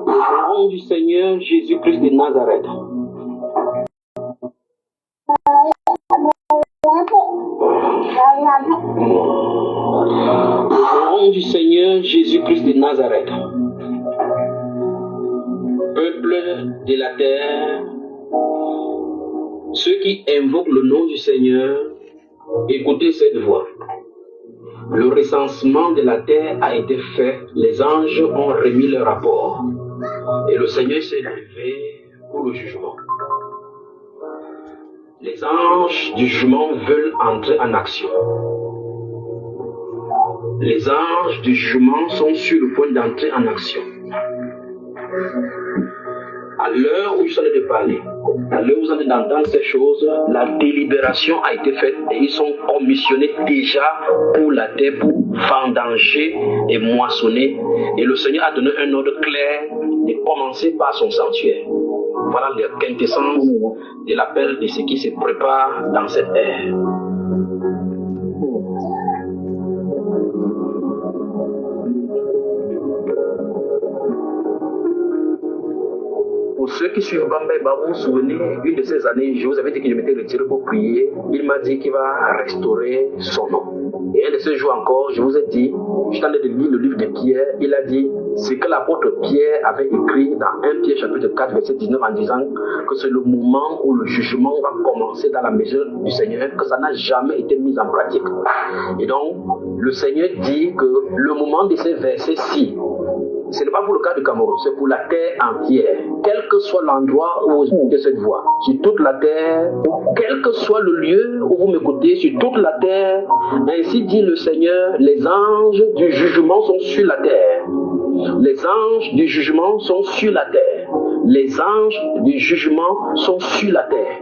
Au nom du Seigneur Jésus-Christ de Nazareth. Au nom du Seigneur Jésus-Christ de Nazareth. Peuple de la terre, ceux qui invoquent le nom du Seigneur, écoutez cette voix. Le recensement de la terre a été fait, les anges ont remis leur rapport et le Seigneur s'est levé pour le jugement. Les anges du jugement veulent entrer en action. Les anges du jugement sont sur le point d'entrer en action. À l'heure où je suis en train de parler, à l'heure où vous êtes d'entendre ces choses, la délibération a été faite et ils sont commissionnés déjà pour la terre, pour vendanger et moissonner. Et le Seigneur a donné un ordre clair de commencer par son sanctuaire. Voilà la quintessence de l'appel de ce qui se prépare dans cette ère. Pour ceux qui suivent Bamba, vous vous souvenez, une de ces années, je vous avais dit que je m'étais retiré pour prier. Il m'a dit qu'il va restaurer son nom. Et un de ces jours encore, je vous ai dit, je suis en train de lire le livre de Pierre, il a dit ce que l'apôtre Pierre avait écrit dans 1 Pierre chapitre 4, verset 19 en disant que c'est le moment où le jugement va commencer dans la maison du Seigneur, que ça n'a jamais été mis en pratique. Et donc, le Seigneur dit que le moment de ces versets-ci, ce n'est pas pour le cas du Cameroun, c'est pour la terre entière. Quel que soit l'endroit où vous écoutez cette voix, sur toute la terre, quel que soit le lieu où vous m'écoutez, sur toute la terre, ainsi dit le Seigneur, les anges du jugement sont sur la terre. Les anges du jugement sont sur la terre. Les anges du jugement sont sur la terre.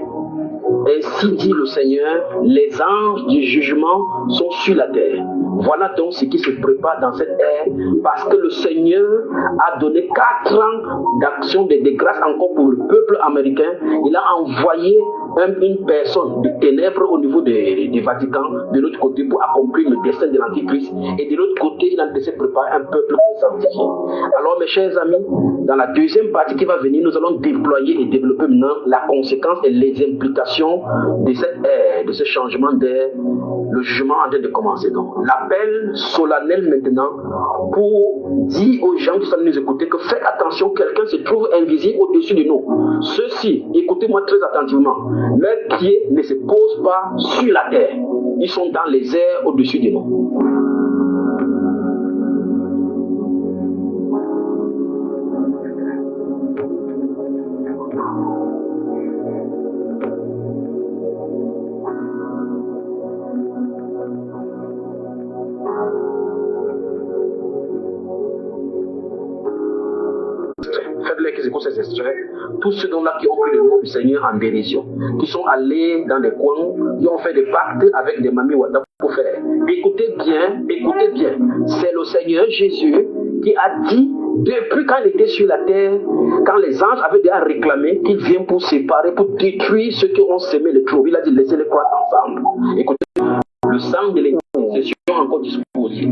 Ainsi dit le Seigneur, les anges du jugement sont sur la terre. Voilà donc ce qui se prépare dans cette ère, parce que le Seigneur a donné 4 ans d'action de grâce encore pour le peuple américain. Il a envoyé une personne de ténèbres au niveau du Vatican, de l'autre côté, pour accomplir le destin de l'Antichrist. Et de l'autre côté, il a laissé préparer un peuple sanctifié. Alors mes chers amis, dans la deuxième partie qui va venir, nous allons déployer et développer maintenant la conséquence et les implications de cette ère, de ce changement d'ère. Le jugement est en train de commencer. Donc, l'appel solennel maintenant pour dire aux gens qui sont nous écouter que faites attention, quelqu'un se trouve invisible au-dessus de nous. Ceux-ci, écoutez-moi très attentivement, leurs pieds ne se posent pas sur la terre. Ils sont dans les airs au-dessus de nous. Faites-les qu'ils écoutent ces extraits. Tous ceux là qui ont pris le nom du Seigneur en dérision, qui sont allés dans des coins, qui ont fait des pactes avec des mamies Wada pour faire. Écoutez bien, c'est le Seigneur Jésus qui a dit, depuis quand il était sur la terre, quand les anges avaient déjà réclamé qu'il vient pour séparer, pour détruire ceux qui ont semé le trouble, il a dit laissez-les croître ensemble. Écoutez, le sang de l'Église est encore disposé.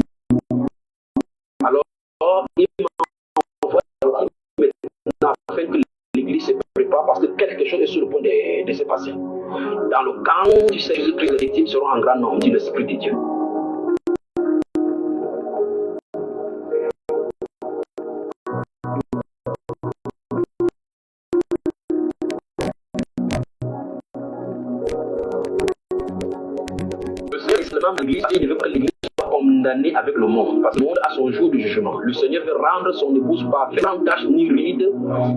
Alors, il afin que l'Église se prépare parce que quelque chose est sur le point de se passer. Dans le camp du Seigneur Jésus-Christ, les victimes seront en grand nombre, dit l'Esprit de Dieu. Le Seigneur Islam, l'Église, il veut que l'Église soit condamnée avec le monde, parce que le monde a son jour du jugement. Le Seigneur veut rendre son épouse parfaite, sans tache ni ride,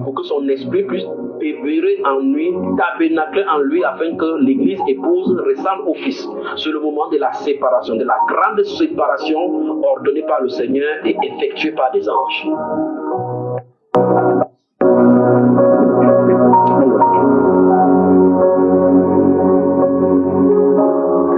pour que son esprit puisse pénétrer en lui, tabernacler en lui, afin que l'Église épouse ressemble au Fils. C'est le moment de la séparation, de la grande séparation ordonnée par le Seigneur et effectuée par des anges.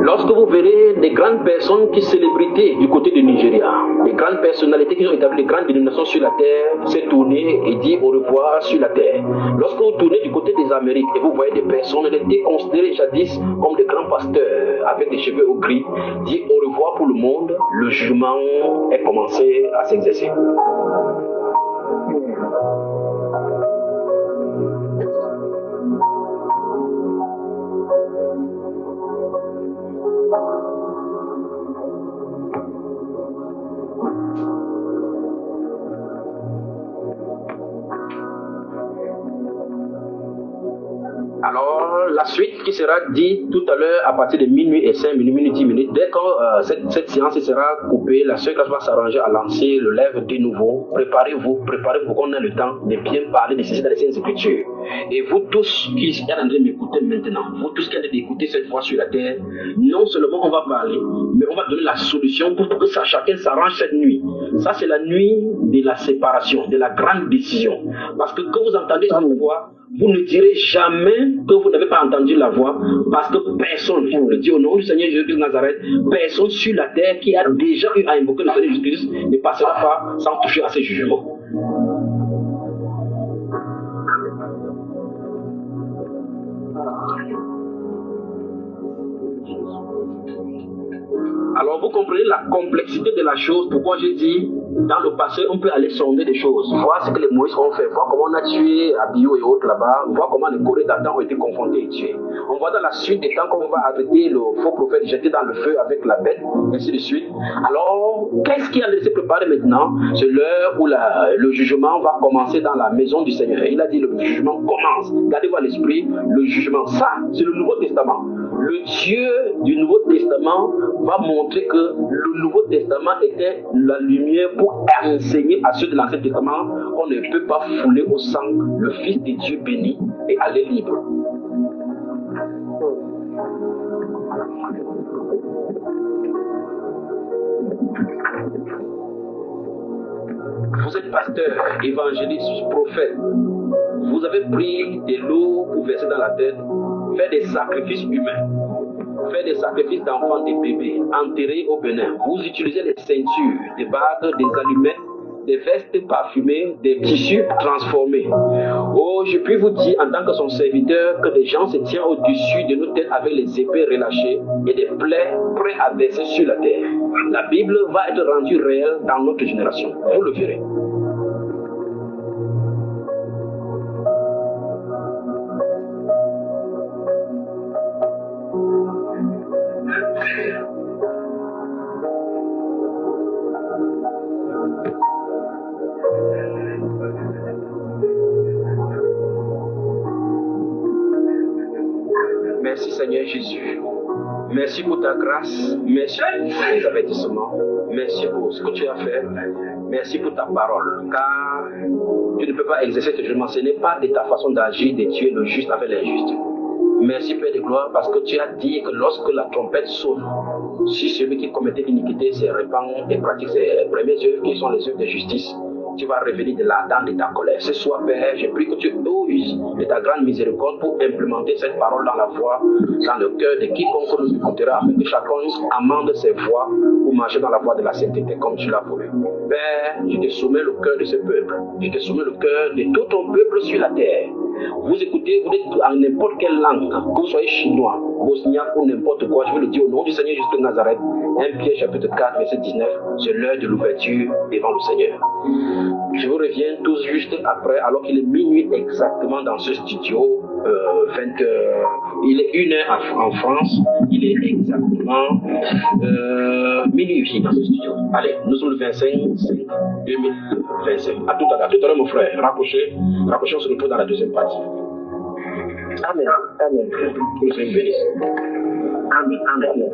Lorsque vous verrez des grandes personnes qui célébrités du côté du Nigeria, des grandes personnalités qui ont établi des grandes dénominations sur la terre, s'est tourné et dit au revoir sur la terre. Lorsque vous tournez du côté des Amériques et vous voyez des personnes qui étaient considérées jadis comme des grands pasteurs avec des cheveux au gris, dit au revoir pour le monde, le jugement est commencé à s'exercer. Alors, la suite qui sera dite tout à l'heure à partir de minuit et 5 minutes, 10 minutes, dès que cette séance sera coupée, la sœur va s'arranger à lancer le live de nouveau. Préparez-vous qu'on ait le temps de bien parler de ceci dans les Saintes Écritures. Et vous tous qui êtes en train de m'écouter maintenant, vous tous qui êtes en train d'écouter cette fois sur la terre, non seulement on va parler, mais on va donner la solution pour que chacun s'arrange cette nuit. Ça, c'est la nuit de la séparation, de la grande décision. Parce que quand vous entendez cette voix, vous ne direz jamais que vous n'avez pas entendu la voix, parce que personne, je vous le dis au nom du Seigneur Jésus-Christ de Nazareth, personne sur la terre qui a déjà eu à invoquer le Seigneur Jésus-Christ ne passera pas sans toucher à ses jugements. Alors vous comprenez la complexité de la chose, pourquoi j'ai dit, dans le passé, on peut aller sonder des choses, voir ce que les Moïse ont fait, voir comment on a tué Abio et autres là-bas, voir comment les Corées d'Adam ont été confrontés et tués. On voit dans la suite des temps qu'on va arrêter le faux prophète jeté dans le feu avec la bête, ainsi de suite. Alors, qu'est-ce qui a laissé préparer maintenant? C'est l'heure où le jugement va commencer dans la maison du Seigneur. Il a dit le jugement commence. Gardez-vous à l'esprit, le jugement, ça, c'est le Nouveau Testament. Le Dieu du Nouveau Testament va montrer que le Nouveau Testament était la lumière pour enseigner à ceux de l'Ancien Testament qu'on ne peut pas fouler au sang le Fils de Dieu béni et aller libre. Vous êtes pasteur, évangéliste, prophète. Vous avez pris de l'eau pour verser dans la tête, faire des sacrifices humains, faire des sacrifices d'enfants, des bébés, enterrés au Bénin. Vous utilisez les ceintures, des bagues, des allumettes, des vestes parfumées, des tissus transformés. Oh, je puis vous dire en tant que son serviteur que des gens se tiennent au-dessus de nos têtes avec les épées relâchées et des plaies prêts à verser sur la terre. La Bible va être rendue réelle dans notre génération. Vous le verrez. Merci Seigneur Jésus. Merci pour ta grâce. Merci pour tes avertissements. Merci pour ce que tu as fait. Merci pour ta parole. Car tu ne peux pas exercer ce jugement. Ce n'est pas de ta façon d'agir de tuer le juste avec l'injuste. Merci Père de gloire parce que tu as dit que lorsque la trompette sonne, si celui qui commettait l'iniquité se répand et pratique ses premières œuvres qui sont les œuvres de justice, tu vas revenir de là-dedans de ta colère. Ce soir, Père, je prie que tu uses de ta grande miséricorde pour implémenter cette parole dans la voix, dans le cœur de quiconque nous écoutera, afin que chacun amende ses voix pour marcher dans la voie de la sainteté comme tu l'as voulu. Père, je te soumets le cœur de ce peuple. Je te soumets le cœur de tout ton peuple sur la terre. Vous écoutez, vous êtes en n'importe quelle langue, que vous soyez chinois, bosniaque ou n'importe quoi, je veux le dire au nom du Seigneur Jésus de Nazareth. 1 Pierre chapitre 4, verset 19, c'est l'heure de l'ouverture devant le Seigneur. Je vous reviens tous juste après, alors qu'il est minuit exactement dans ce studio, il est 1h en France, il est exactement minuit ici dans ce studio. Allez, nous sommes le 25/5/2025. À tout à l'heure mon frère, rapprochez, on se retrouve dans la deuxième partie. Amen, amen. Que le Seigneur bénisse. Amen, amen.